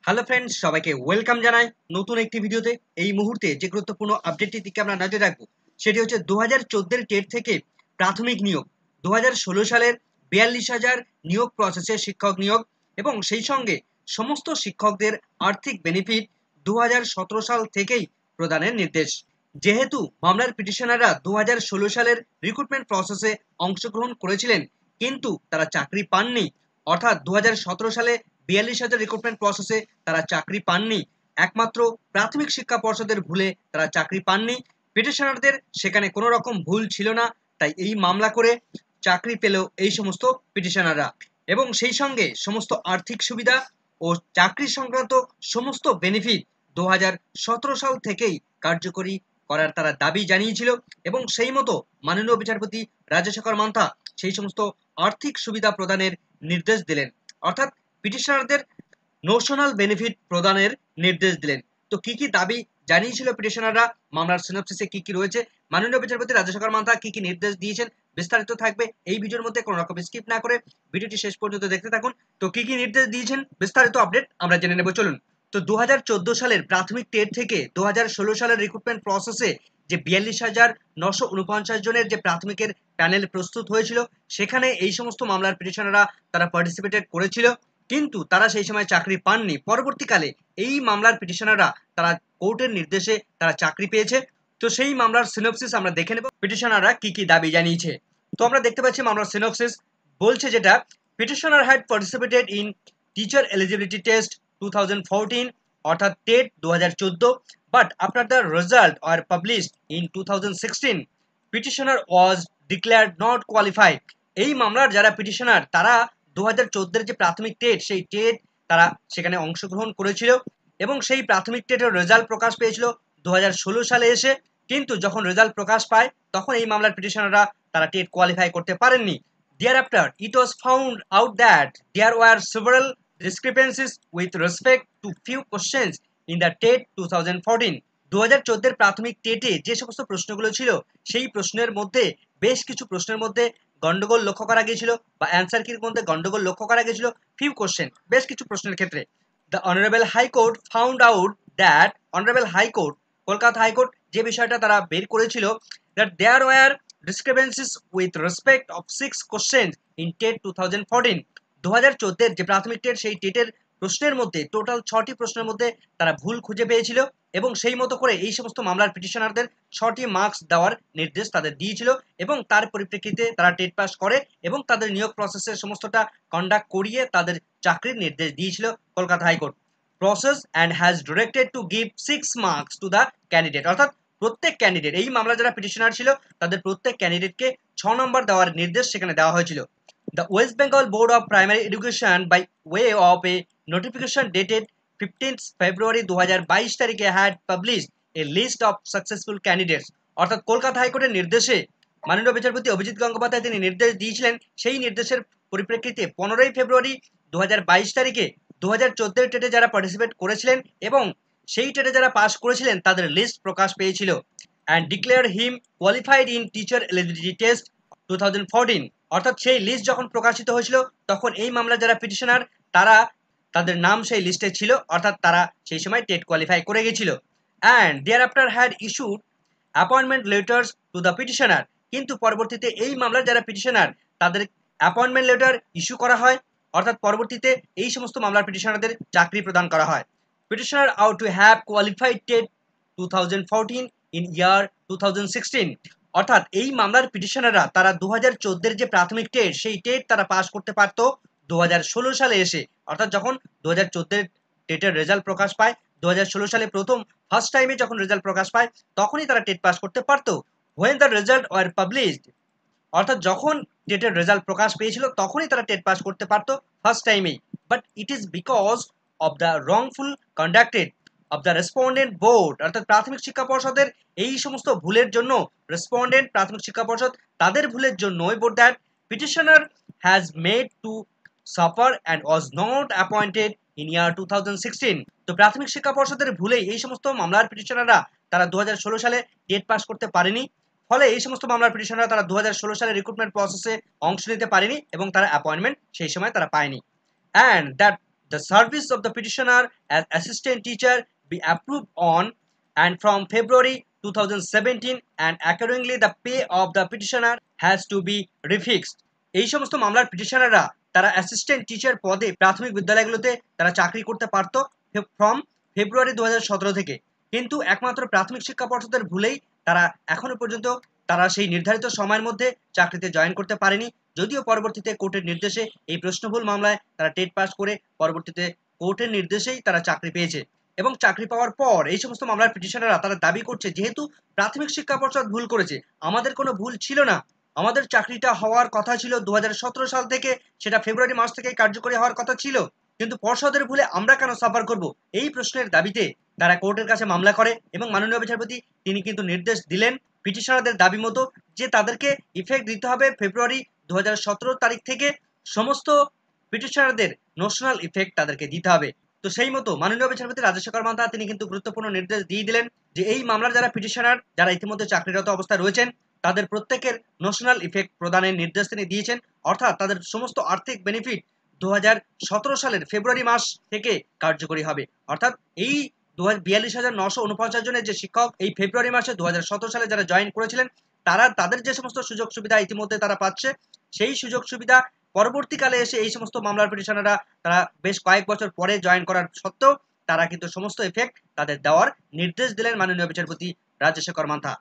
Hello friends, সবাইকে welcome জানাই নতুন একটি ভিডিওতে। এই মুহূর্তে যে গুরুত্বপূর্ণ আপডেটটির দিকে আমরা নজর রাখবো সেটি হচ্ছে 2014 টেট থেকে প্রাথমিক নিয়োগ 2016 সালের 42,000 নিয়োগ প্রসেসে শিক্ষক নিয়োগ এবং সেই সঙ্গে সমস্ত শিক্ষকদের আর্থিক বেনিফিট 2017 সাল থেকেই প্রদানের নির্দেশ। যেহেতু মামলার পিটিশনাররা 2016 সালের রিক্রুটমেন্ট প্রসেসে অংশগ্রহণ করেছিলেন কিন্তু তারা চাকরি পাননি, অর্থাৎ 2017 সালে 42,000 রিক্রুটমেন্ট প্রসেসে তারা চাকরি পাননি, একমাত্র প্রাথমিক শিক্ষা পর্ষদের ভুলে তারা চাকরি পাননি। পিটিশনারদের সেখানে কোনো রকম ভুল ছিল না, তাই এই মামলা করে চাকরি পেল এই সমস্ত পিটিশনাররা এবং সেই সঙ্গে সমস্ত আর্থিক সুবিধা ও চাকরি সংক্রান্ত সমস্ত বেনিফিট 2017 সাল থেকেই কার্যকরী করার তারা দাবি জানিয়েছিল এবং সেই মতো মাননীয় বিচারপতি রাজশেখর মান্থা সেই সমস্ত আর্থিক সুবিধা প্রদানের নির্দেশ দিলেন, অর্থাৎ পিটিশনারদের নোশনাল বেনিফিট প্রদানের নির্দেশ দিলেন। তো কি কি দাবি জানিয়েছিল পিটিশনাররা, মামলার সিনপসিসে কি কি রয়েছে, মাননীয় বিচারপতি রাজশেখর মান্থা কি কি নির্দেশ দিয়েছেন, বিস্তারিত থাকবে এই ভিডিওর মধ্যে। কোনো রকম স্কিপ না করে ভিডিওটি শেষ পর্যন্ত দেখতে থাকুন। তো কি কি নির্দেশ দিয়েছেন বিস্তারিত আপডেট আমরা জেনে নেব, চলুন। তো 2014 সালের প্রাথমিক টেট থেকে 2016 সালের রিক্রুটমেন্ট প্রসেসে যে 42,949 জনের যে প্রাথমিকের প্যানেল প্রস্তুত হয়েছিল সেখানে এই সমস্ত মামলার পিটিশনাররা তারা পার্টিসিপেটেড করেছিল কিন্তু তারা সেই সময় চাকরি পাননি। পরবর্তীকালে এই মামলার পিটিশনাররা তারা কোর্টের নির্দেশে তারা চাকরি পেয়েছে। তো সেই মামলার সিনপসিস আমরা দেখে নেব পিটিশনাররা কি কি দাবি জানিয়েছে। তো আমরা দেখতে পাচ্ছি মামলার সিনপসিস বলছে যেটা, petitioner had participated in teacher eligibility test 2014 অর্থাৎ TET 2014, but after the result are published in 2016 petitioner was declared not qualified. এই মামলার যারা পিটিশনার তারা 2014 যে প্রাথমিক টেট সেই টেট তারা সেখানে অংশগ্রহণ করেছিল এবং সেই প্রাথমিক টেটের রেজাল্ট প্রকাশ পেয়েছিল 2016 সালে এসে, কিন্তু যখন রেজাল্ট প্রকাশ পায় তখন এই মামলার পিটিশনাররা তারা টেট কোয়ালিফাই করতে পারেননি। Thereafter, it was found out that there were several discrepancies with respect to few questions in the TET 2014. 2014 প্রাথমিক টেটে যে সমস্ত প্রশ্নগুলো ছিল সেই প্রশ্নের মধ্যে বেশ কিছু প্রশ্নের মধ্যে গন্ডগোল লক্ষ্য করা গিয়েছিল বা অ্যান্সার কির মধ্যে গন্ডগোল লক্ষ্য করা গিয়েছিল ফিউ কোশ্চেন, বেশ কিছু প্রশ্নের ক্ষেত্রে। The honourable high court found out that, honourable high court Kolkata high court যে বিষয়টা তারা বের করেছিল, that there were discrepancies with respect of 6 questions in TET 2014. 2014 যে প্রাথমিক টেট সেই টেটের প্রশ্নের মধ্যে টোটাল 6টি প্রশ্নের মধ্যে তারা ভুল খুঁজে পেয়েছিল এবং সেই মতো করে এই সমস্ত মামলার পিটিশনারদের 6টি মার্কস দেওয়ার নির্দেশ তাদের দিয়েছিল এবং তার পরিপ্রেক্ষিতে তারা টেট পাস করে এবং তাদের নিয়োগ প্রসেসের সমস্তটা কন্ডাক্ট করিয়ে তাদের চাকরির নির্দেশ দিয়েছিল Kolkata high court. Process and has directed to give 6 marks to the candidate, অর্থাৎ প্রত্যেক ক্যান্ডিডেট এই মামলা যারা পিটিশনার ছিল তাদের প্রত্যেক ক্যান্ডিডেটকে 6 নম্বর দেওয়ার নির্দেশ সেখানে দেওয়া হয়েছিল। The West Bengal Board of Primary Education by way of a notification dated 15th February 2022 তারিখে had published a list of successful candidates, অর্থাৎ কলকাতা হাইকোর্টের নির্দেশে মাননীয় বিচারপতি অভিজিৎ গঙ্গোপাধ্যায় তিনি নির্দেশ দিয়েছিলেন, সেই নির্দেশের পরিপ্রেক্ষিতে 15ই ফেব্রুয়ারি 2022 তারিখে 2014 টেটে যারা পার্টিসিপেট করেছিলেন এবং সেই টেটে যারা পাস করেছিলেন তাদের লিস্ট প্রকাশ পেয়েছিল and declare him qualified in teacher eligibility test 2014, অর্থাৎ সেই লিস্ট যখন প্রকাশিত হয়েছিল তখন এই মামলার যারা পিটিশনার তারা তাদের নাম সেই লিস্টে ছিল, অর্থাৎ তারা সেই সময় টেট কোয়ালিফাই করে গেছিল। And thereafter had issued appointment letters to the petitioner, কিন্তু পরবর্তীতে এই মামলার যারা পিটিশনার তাদের অ্যাপয়েন্টমেন্ট লেটার ইস্যু করা হয়, অর্থাৎ পরবর্তীতে এই সমস্ত মামলার পিটিশনারদের চাকরি প্রদান করা হয়। Petitioner ought to have qualified TET 2014 in year 2016, অর্থাৎ এই মামলার পিটিশনাররা তারা 2014 যে প্রাথমিক টেট সেই টেট তারা পাস করতে পারতো 2016 সালে এসে, অর্থাৎ যখন 2014 টেটের রেজাল্ট প্রকাশ পায় 2016 সালে প্রথম ফার্স্ট টাইমে যখন রেজাল্ট প্রকাশ পায় তখনই তারা টেট পাস করতে পারতো। When the result were published, অর্থাৎ যখন টেটের রেজাল্ট প্রকাশ পেয়েছিল তখনই তারা টেট পাস করতে পারতো ফার্স্ট টাইমেই, but it is because of the wrongful conducted of the respondent board, অর্থাৎ প্রাথমিক শিক্ষা পর্ষদের এই সমস্ত ভুলের জন্য রেসপন্ডেন্ট প্রাথমিক শিক্ষা পর্ষদ তাদের ভুলের জন্যই board that petitioner has made to suffer and was not appointed in year 2016। তো প্রাথমিক শিক্ষা পর্ষদের ভুলেই এই সমস্ত মামলার পিটিশনাররা তারা 2016 সালে টেট পাস করতে পারেনি, ফলে এই সমস্ত মামলার পিটিশনাররা তারা 2016 সালে রিক্রুটমেন্ট প্রসেসে অংশ নিতে পারেনি এবং তারা অ্যাপয়েন্টমেন্ট সেই সময় তারা পায়নি। And that the service of the petitioner as assistant teacher be approved on and from February 2017 and accordingly the pay of the petitioner has to be refixed. এই সমস্ত মামলার পিটিশনাররা তারা অ্যাসিস্ট্যান্ট টিচার পদে প্রাথমিক বিদ্যালয়গুলোতে তারা চাকরি করতে পারত ফ্রম ফেব্রুয়ারি 2017 থেকে, কিন্তু একমাত্র প্রাথমিক শিক্ষা পর্ষদের ভুলেই তারা এখনো পর্যন্ত তারা সেই নির্ধারিত সময়ের মধ্যে চাকরিতে জয়েন করতে পারেনি। যদিও পরবর্তীতে কোর্টের নির্দেশে এই প্রশ্নভুল মামলায় তারা টেট পাস করে পরবর্তীতে কোর্টের নির্দেশেই তারা চাকরি পেয়েছে এবং চাকরি পাওয়ার পর এই সমস্ত মামলার পিটিশনাররা তারা দাবি করছে যেহেতু প্রাথমিক শিক্ষা পর্ষদ ভুল করেছে, আমাদের কোনো ভুল ছিল না, আমাদের চাকরিটা হওয়ার কথা ছিল 2017 সাল থেকে, সেটা ফেব্রুয়ারি মাস থেকে কার্যকরী হওয়ার কথা ছিল, কিন্তু পর্ষদের ভুলে আমরা কেন সাফার করব, এই প্রশ্নের দাবিতে তারা কোর্টের কাছে মামলা করে এবং মাননীয় বিচারপতি তিনি কিন্তু নির্দেশ দিলেন পিটিশনারদের দাবি মতো যে তাদেরকে ইফেক্ট দিতে হবে ফেব্রুয়ারি 2017 তারিখ থেকে, সমস্ত পিটিশনারদের নোশনাল ইফেক্ট তাদেরকে দিতে হবে। তো সেই মতো মাননীয় বিচারপতি রাজশেখর মান্তা তিনি কিন্তু গুরুত্বপূর্ণ নির্দেশ দিয়ে দিলেন যে এই মামলার যারা পিটিশনার যারা ইতিমধ্যে চাকরিরত অবস্থায় রয়েছেন তাদের প্রত্যেকের নোশনাল ইফেক্ট প্রদানের নির্দেশ তিনি দিয়েছেন, অর্থাৎ তাদের সমস্ত আর্থিক বেনিফিট 2017 সালের ফেব্রুয়ারি মাস থেকে কার্যকরী হবে। অর্থাৎ এই 42,949 জনের যে শিক্ষক এই ফেব্রুয়ারি মাসে 2017 সালে যারা জয়েন করেছিলেন তারা তাদের যে সমস্ত সুযোগ সুবিধা ইতিমধ্যে তারা পাচ্ছে, সেই সুযোগ সুবিধা পরবর্তীকালে এসে এই সমস্ত মামলার পিটিশনাররা তারা বেশ কয়েক বছর পরে জয়েন করার সত্ত্বেও তারা কিন্তু সমস্ত এফেক্ট তাদের দেওয়ার নির্দেশ দিলেন মাননীয় বিচারপতি রাজশেখর মান্থা।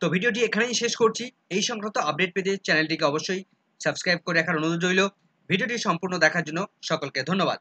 তো ভিডিওটি এখানেই শেষ করছি। এই সংক্রান্ত আপডেট পেতে চ্যানেলটিকে অবশ্যই সাবস্ক্রাইব করে রাখার অনুরোধ রইল। ভিডিওটি সম্পূর্ণ দেখার জন্য সকলকে ধন্যবাদ।